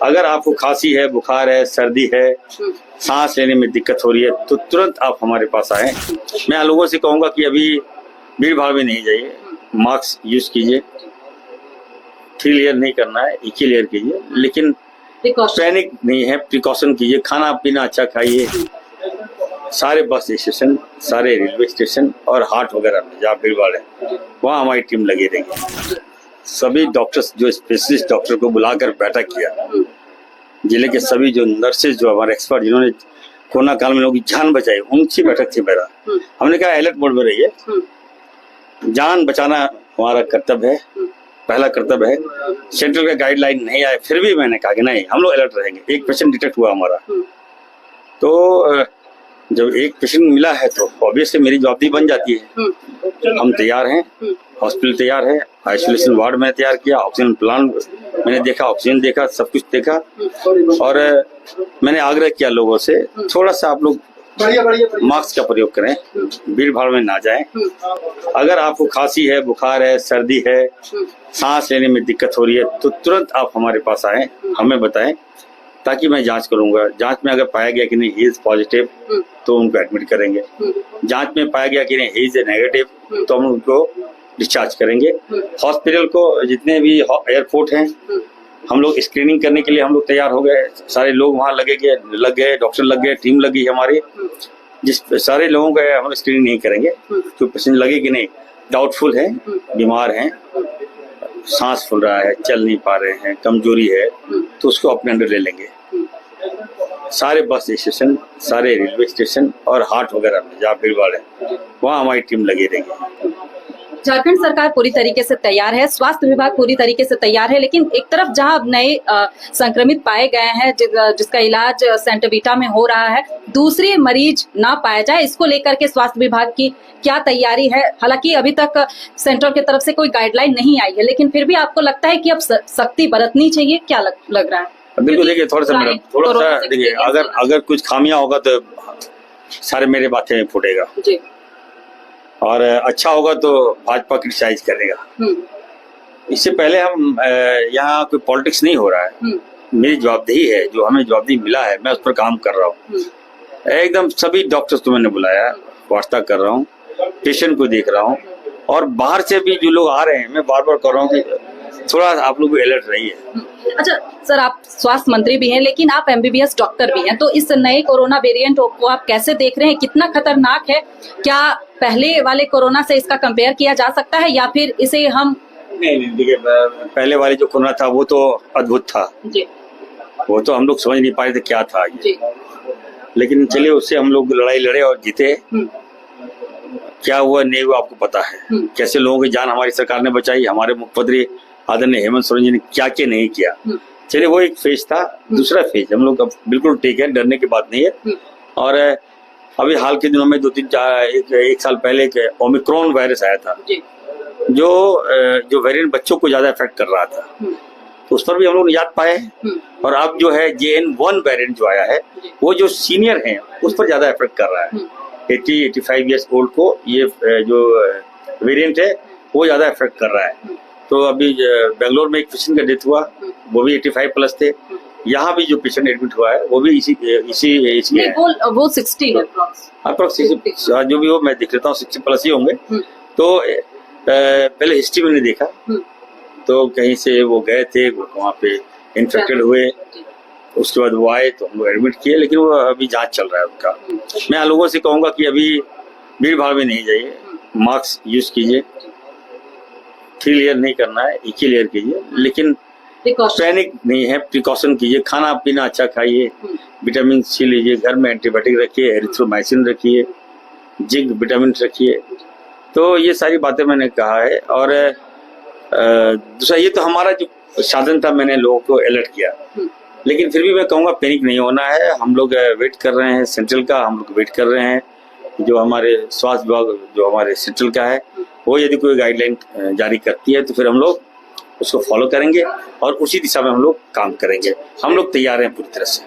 अगर आपको खांसी है, बुखार है, सर्दी है, सांस लेने में दिक्कत हो रही है तो तुरंत आप हमारे पास आए। मैं लोगों से कहूंगा कि अभी भीड़ भाड़ में नहीं जाइए, मास्क यूज कीजिए, 3 लेयर नहीं करना है, 1 ही लेयर कीजिए, लेकिन पैनिक नहीं है, प्रिकॉशन कीजिए, खाना पीना अच्छा खाइए। सारे बस स्टेशन, सारे रेलवे स्टेशन और हाट वगैरह में जहाँ भीड़ भाड़ है वहाँ हमारी टीम लगी रहेगी। सभी डॉक्टर्स, जो स्पेशलिस्ट डॉक्टर को बुलाकर बैठक किया, जिले के सभी जो नर्सेज, जो हमारे एक्सपर्ट जिन्होंने कोरोना काल में लोगों की जान बचाई, उनकी बैठक थी मेरा। हमने कहा अलर्ट मोड में रहिए, जान बचाना हमारा कर्तव्य है, पहला कर्तव्य है। सेंट्रल का गाइडलाइन नहीं आए फिर भी मैंने कहा कि नहीं, हम लोग अलर्ट रहेंगे। एक पेशेंट डिटेक्ट हुआ हमारा, तो जब एक पेशेंट मिला है तो ऑब्वियसली मेरी जवाबदेही बन जाती है। हम तैयार हैं, हॉस्पिटल तैयार है, आइसोलेशन वार्ड मैंने तैयार किया, ऑक्सीजन प्लांट मैंने देखा, ऑक्सीजन देखा, सब कुछ देखा। और मैंने आग्रह किया लोगों से, थोड़ा सा आप लोग मास्क का प्रयोग करें, भीड़ भाड़ में ना जाएं। अगर आपको खांसी है, बुखार है, सर्दी है, सांस लेने में दिक्कत हो रही है तो तुरंत आप हमारे पास आए, हमें बताएं, ताकि मैं जांच करूंगा। जांच में अगर पाया गया कि नहीं ही इज पॉजिटिव तो उनको एडमिट करेंगे। जांच में पाया गया कि नहीं ही इज नेगेटिव तो हम उनको डिस्चार्ज करेंगे। हॉस्पिटल को जितने भी एयरपोर्ट हैं हम लोग स्क्रीनिंग करने के लिए हम लोग तैयार हो गए, सारे लोग वहाँ लग गए, डॉक्टर लग गए, टीम लगी हमारी। जिस सारे लोगों का हम लोग स्क्रीनिंग नहीं करेंगे, तो पेशेंट लगे कि नहीं डाउटफुल है, बीमार हैं, सांस फूल रहा है, चल नहीं पा रहे हैं, कमजोरी है, तो उसको अपने अंडर ले लेंगे। सारे बस स्टेशन, सारे रेलवे स्टेशन और हाट वगैरह में जहाँ भीड़ भाड़ है वहाँ हमारी टीम लगी रहेगी। झारखंड सरकार पूरी तरीके से तैयार है, स्वास्थ्य विभाग पूरी तरीके से तैयार है, लेकिन एक तरफ जहां नए संक्रमित पाए गए हैं, जिसका इलाज सेंट वीटा में हो रहा है, दूसरे मरीज ना पाया जाए, इसको लेकर के स्वास्थ्य विभाग की क्या तैयारी है? हालांकि अभी तक सेंटर की तरफ से कोई गाइडलाइन नहीं आई है, लेकिन फिर भी आपको लगता है कि अब सख्ती बरतनी चाहिए, क्या लग रहा है? बिल्कुल, देखिए थोड़ा सा देखिए, अगर कुछ खामियां होगा तो सारे मेरे बातें में फूटेगा जी, और अच्छा होगा तो भाजपा क्रिटिसाइज करेगा। इससे पहले हम यहाँ कोई पॉलिटिक्स नहीं हो रहा है, मेरी जवाबदेही है, जो हमें जवाबदेही मिला है मैं उस पर काम कर रहा हूँ। एकदम सभी डॉक्टर्स को मैंने बुलाया, वार्ता कर रहा हूँ, पेशेंट को देख रहा हूँ, और बाहर से भी जो लोग आ रहे हैं मैं बार बार कर रहा हूँ कि थोड़ा आप लोग अलर्ट रहिए। अच्छा सर, आप स्वास्थ्य मंत्री भी हैं, लेकिन आप MBBS डॉक्टर भी हैं, तो इस नए कोरोना वेरिएंट को आप कैसे देख रहे हैं? कितना खतरनाक है? क्या पहले वाले कोरोना से इसका कंपेयर किया जा सकता है, या फिर इसे हम नहीं देखिए, पहले वाले जो कोरोना था वो तो अद्भुत था जी, वो तो हम लोग समझ नहीं पाए थे क्या था ये, लेकिन चलिए उससे हम लोग लड़ाई लड़े और जीते। क्या हुआ नहीं हुआ आपको पता है, कैसे लोगों की जान हमारी सरकार ने बचाई, हमारे मुख्यमंत्री आदरणीय हेमंत सोरेन जी ने क्या नहीं किया। चलिए वो एक फेज था, दूसरा फेज हम लोग अब बिल्कुल ठीक है, डरने की बात नहीं है। और अभी हाल के दिनों में 2-3 एक साल पहले ओमिक्रॉन वायरस आया था, जो वेरिएंट बच्चों को ज्यादा इफेक्ट कर रहा था, तो उस पर भी हम लोग निजात पाए हैं। और अब जो है JN1 वेरिएंट जो आया है वो जो सीनियर है उस पर ज्यादा इफेक्ट कर रहा है। 80-85 ईयर्स ओल्ड को ये जो वेरिएंट है वो ज्यादा इफेक्ट कर रहा है। तो अभी बेंगलोर में एक पेशेंट का डेथ हुआ, वो भी 85 प्लस थे। यहाँ भी जो पेशेंट एडमिट हुआ है वो भी इसी एज के है, वो 60 है अप्रॉक्स, जो भी हो मैं देख लेता हूँ 60 प्लस ही होंगे। तो पहले हिस्ट्री मैंने देखा, तो कहीं से वो गए थे, वहाँ पे इन्फेक्टेड हुए, उसके बाद वो आए तो हम लोग एडमिट किए, लेकिन वो अभी जांच चल रहा है उनका। मैं लोगों से कहूँगा कि अभी भीड़ भाड़ में नहीं जाइए, मास्क यूज कीजिए, 3 लेयर नहीं करना है, 1 ही लेयर कीजिए, लेकिन पैनिक नहीं है, प्रिकॉशन कीजिए, खाना पीना अच्छा खाइए, विटामिन C लीजिए, घर में एंटीबायोटिक रखिए, एरिथ्रोमाइसिन रखिए, जिंक विटामिन रखिए। तो ये सारी बातें मैंने कहा है। और दूसरा ये तो हमारा जो साधन था, मैंने लोगों को अलर्ट किया, लेकिन फिर भी मैं कहूँगा पैनिक नहीं होना है। हम लोग वेट कर रहे हैं सेंट्रल का, हम लोग वेट कर रहे हैं जो हमारे स्वास्थ्य विभाग जो हमारे सेंट्रल का है वो यदि कोई गाइडलाइन जारी करती है तो फिर हम लोग उसको फॉलो करेंगे और उसी दिशा में हम लोग काम करेंगे। हम लोग तैयार हैं पूरी तरह से।